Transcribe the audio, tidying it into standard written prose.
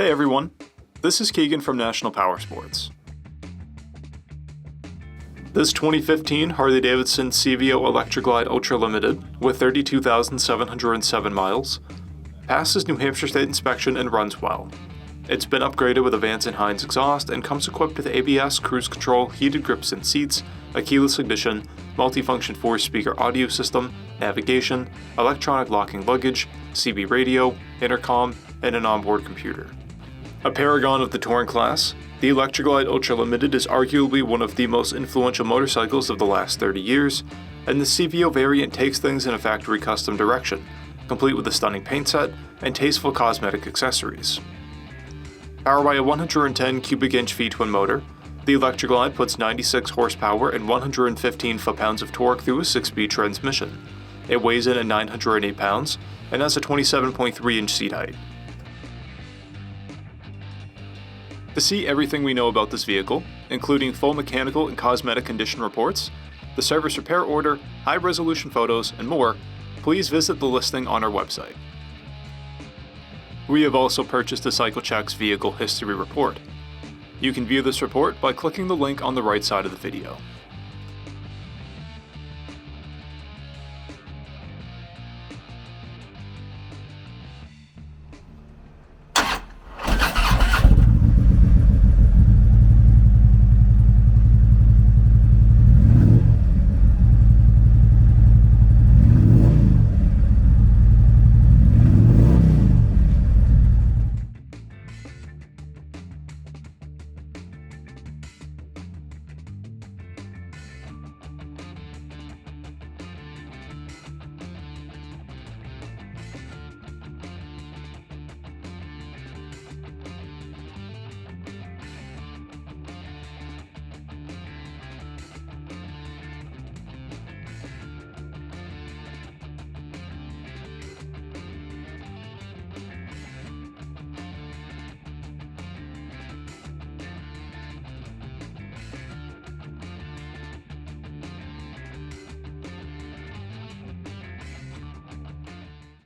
Hey everyone, this is Keegan from National Powersports. This 2015 Harley-Davidson CVO Electra Glide Ultra Limited with 32,707 miles passes New Hampshire State inspection and runs well. It's been upgraded with a Vance & Hines exhaust and comes equipped with ABS, cruise control, heated grips and seats, a keyless ignition, multifunction 4-speaker audio system, navigation, electronic locking luggage, CB radio, intercom, and an onboard computer. A paragon of the touring class, the Electra Glide Ultra Limited is arguably one of the most influential motorcycles of the last 30 years, and the CVO variant takes things in a factory custom direction, complete with a stunning paint set and tasteful cosmetic accessories. Powered by a 110 cubic inch V-twin motor, the Electra Glide puts 96 horsepower and 115 foot-pounds of torque through a 6-speed transmission. It weighs in at 908 pounds and has a 27.3 inch seat height. To see everything we know about this vehicle, including full mechanical and cosmetic condition reports, the service repair order, high-resolution photos, and more, please visit the listing on our website. We have also purchased a CycleCheck's Vehicle History Report. You can view this report by clicking the link on the right side of the video.